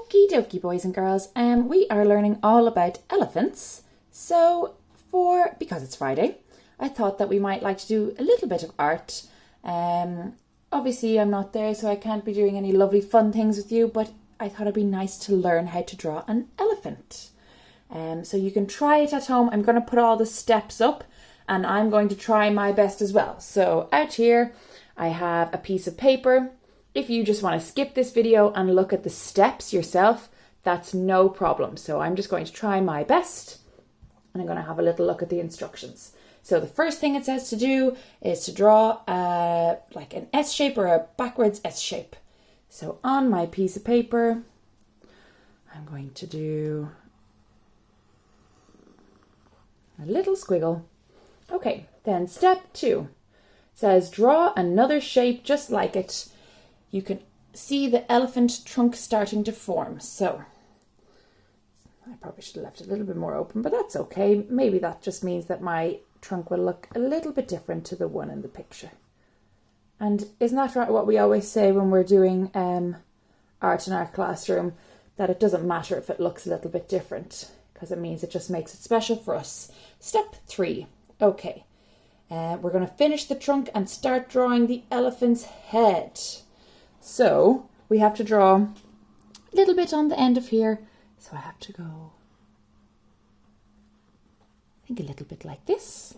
Okie dokie, boys and girls. We are learning all about elephants. So because it's Friday, I thought that we might like to do a little bit of art. Obviously I'm not there, so I can't be doing any lovely fun things with you, but I thought it'd be nice to learn how to draw an elephant. So you can try it at home. I'm going to put all the steps up and I'm going to try my best as well. So out here I have a piece of paper. If you just want to skip this video and look at the steps yourself, that's no problem. So I'm just going to try my best and I'm going to have a little look at the instructions. So the first thing it says to do is to draw like an S shape or a backwards S shape. So on my piece of paper, I'm going to do a little squiggle. Okay, then step 2 says draw another shape just like it. You can see the elephant trunk starting to form. So I probably should have left it a little bit more open, but that's okay. Maybe that just means that my trunk will look a little bit different to the one in the picture. And isn't that right what we always say when we're doing art in our classroom, that it doesn't matter if it looks a little bit different, because it means it just makes it special for us. Step 3. Okay, we're going to finish the trunk and start drawing the elephant's head. So we have to draw a little bit on the end of here. So I have to go, I think a little bit like this.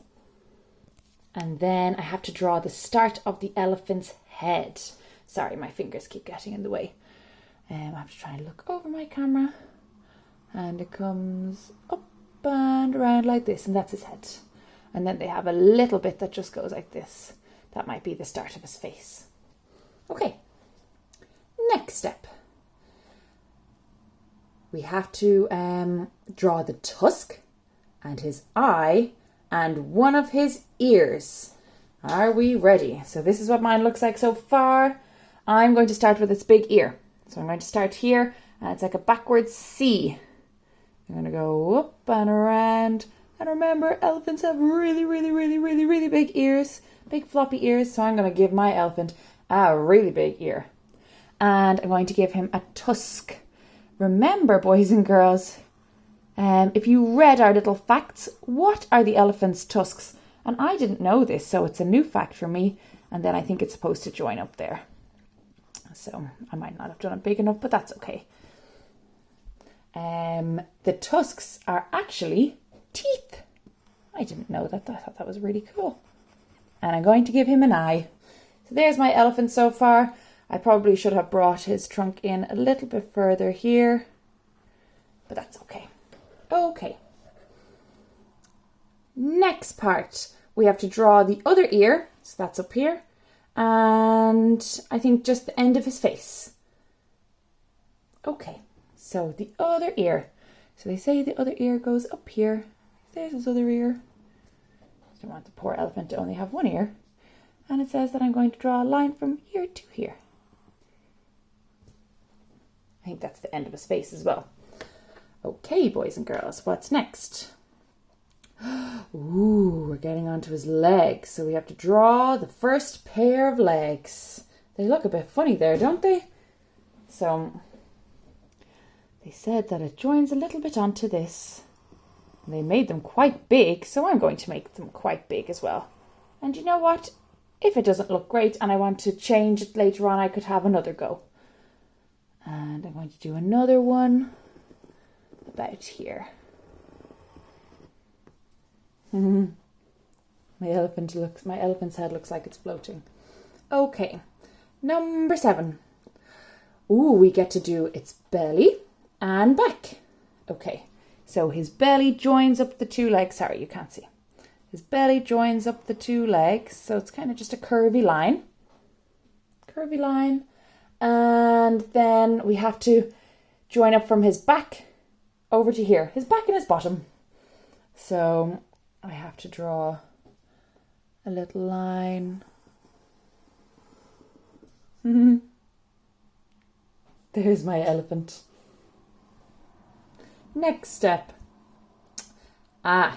And then I have to draw the start of the elephant's head. Sorry, my fingers keep getting in the way. I have to try and look over my camera. And it comes up and around like this, and that's his head. And then they have a little bit that just goes like this. That might be the start of his face. Okay, next step. We have to draw the tusk and his eye and one of his ears. Are we ready? So this is what mine looks like so far. I'm going to start with its big ear. So I'm going to start here, and it's like a backwards C. I'm going to go up and around. And remember, elephants have really, really, really, really, really big ears. Big floppy ears. So I'm going to give my elephant a really big ear. And I'm going to give him a tusk. Remember, boys and girls, if you read our little facts, what are the elephant's tusks? And I didn't know this, so it's a new fact for me. And then I think it's supposed to join up there. So I might not have done it big enough, but that's okay. The tusks are actually teeth. I didn't know that. I thought that was really cool. And I'm going to give him an eye. So there's my elephant so far. I probably should have brought his trunk in a little bit further here, but that's okay. Okay. Next part, we have to draw the other ear. So that's up here. And I think just the end of his face. Okay, so the other ear. So they say the other ear goes up here. There's his other ear. I don't want the poor elephant to only have one ear. And it says that I'm going to draw a line from here to here. I think that's the end of his face as well. Okay, boys and girls, what's next? Ooh, we're getting onto his legs. So we have to draw the first pair of legs. They look a bit funny there, don't they? So they said that it joins a little bit onto this. They made them quite big, so I'm going to make them quite big as well. And you know what? If it doesn't look great and I want to change it later on, I could have another go. And I'm going to do another one about here. My elephant's head looks like it's floating. Okay, number 7. Ooh, we get to do its belly and back. Okay, so his belly joins up the 2 legs. Sorry, you can't see. His belly joins up the 2 legs, so it's kind of just a curvy line. Curvy line. And then we have to join up from his back over to here. His back and his bottom. So I have to draw a little line. There's my elephant. Next step.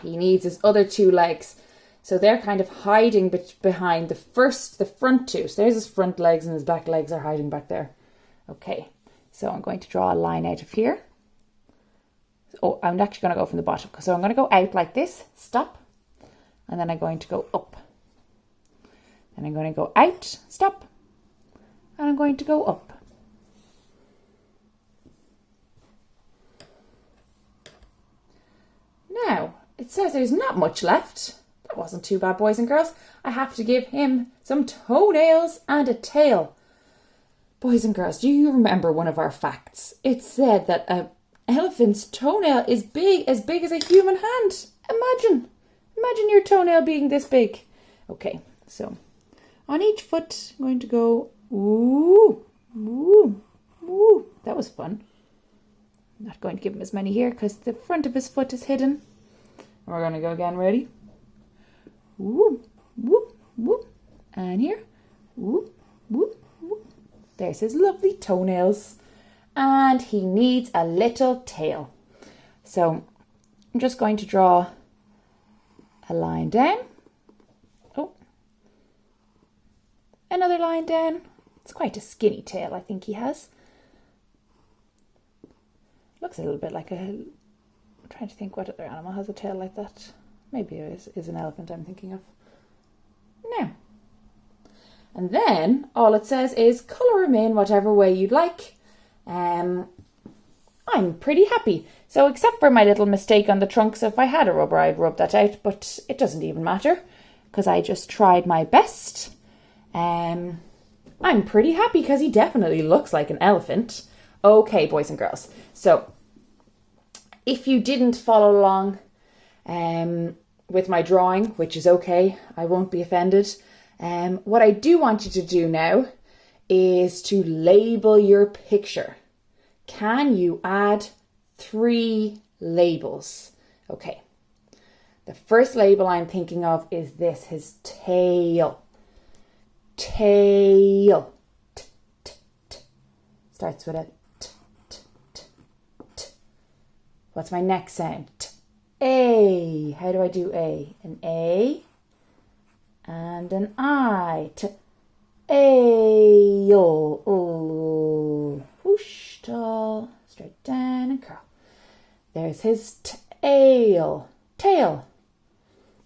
He needs his other 2 legs. So they're kind of hiding behind the front 2. So there's his front legs and his back legs are hiding back there. Okay, So I'm going to draw a line out of here. Oh, I'm actually going to go from the bottom. So I'm going to go out like this, stop, and then I'm going to go up. And I'm going to go out, stop, and I'm going to go up. Now, it says there's not much left. That wasn't too bad, boys and girls. I have to give him some toenails and a tail. Boys and girls, do you remember one of our facts? It said that an elephant's toenail is as big as a human hand. Imagine your toenail being this big. Okay, so on each foot, I'm going to go, ooh, ooh, ooh. That was fun. I'm not going to give him as many here because the front of his foot is hidden. We're going to go again, ready? Woo, woo, woo. And here, woo, woo, woo. There's his lovely toenails. And he needs a little tail. So I'm just going to draw a line down. Oh, another line down. It's quite a skinny tail, I think he has. Looks a little bit like I'm trying to think what other animal has a tail like that. Maybe it is an elephant I'm thinking of. Now, and then all it says is colour him in whatever way you'd like. I'm pretty happy. So except for my little mistake on the trunk, so if I had a rubber I'd rub that out, but it doesn't even matter because I just tried my best. I'm pretty happy because he definitely looks like an elephant. Okay, boys and girls. So if you didn't follow along with my drawing, which is okay, I won't be offended. What I do want you to do now is to label your picture. Can you add 3 labels? Okay. The first label I'm thinking of is this, his tail. Tail. T, t, t. Starts with a t, t, t, t. What's my next sound? T. A. How do I do A? An A and an I. T. A-yo. Whoosh, tall, straight down and curl. There's his tail. Tail.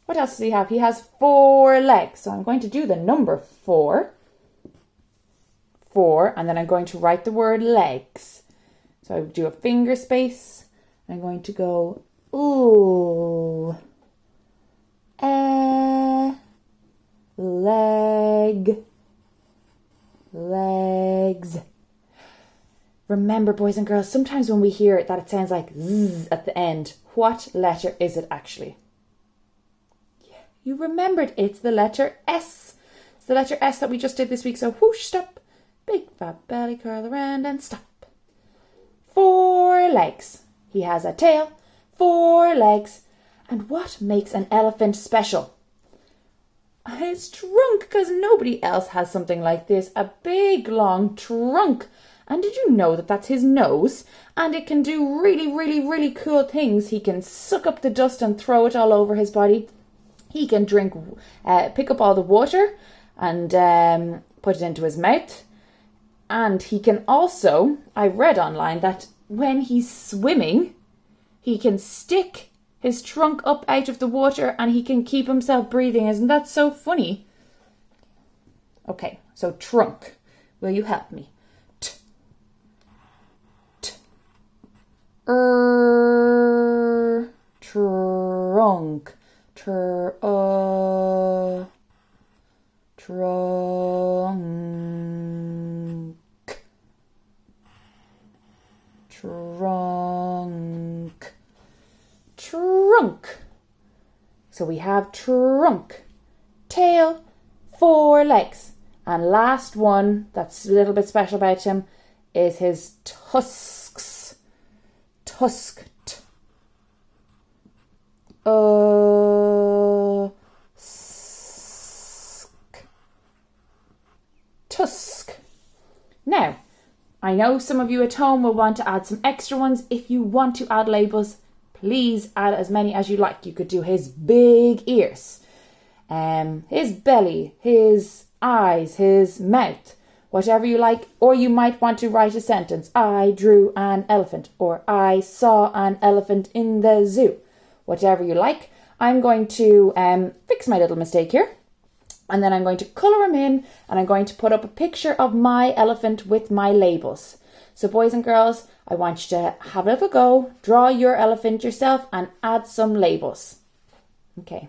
What else does he have? He has 4 legs. So I'm going to do the number 4. 4, and then I'm going to write the word legs. So I do a finger space. I'm going to go ooh, leg, legs. Remember, boys and girls, sometimes when we hear it that it sounds like zzz at the end, what letter is it actually? Yeah, you remembered, it's the letter S. It's the letter S that we just did this week. So whoosh, stop, big fat belly, curl around and stop. 4 legs. He has a tail, 4 legs. And what makes an elephant special? His trunk, because nobody else has something like this. A big, long trunk. And did you know that that's his nose? And it can do really, really, really cool things. He can suck up the dust and throw it all over his body. He can pick up all the water and put it into his mouth. And he can also, I read online that when he's swimming, he can stick his trunk up out of the water and he can keep himself breathing. Isn't that so funny? Okay, so trunk. Will you help me? Trunk. Trunk. Trunk. Trunk. So we have trunk, tail, 4 legs. And last one that's a little bit special about him is his tusks. Tusk. Tusk. Now, I know some of you at home will want to add some extra ones. If you want to add labels, please add as many as you like. You could do his big ears, his belly, his eyes, his mouth. whatever you like. Or you might want to write a sentence. I drew an elephant, or I saw an elephant in the zoo. Whatever you like. I'm going to fix my little mistake here. And then I'm going to colour him in, and I'm going to put up a picture of my elephant with my labels. So boys and girls, I want you to have a go, draw your elephant yourself and add some labels. Okay.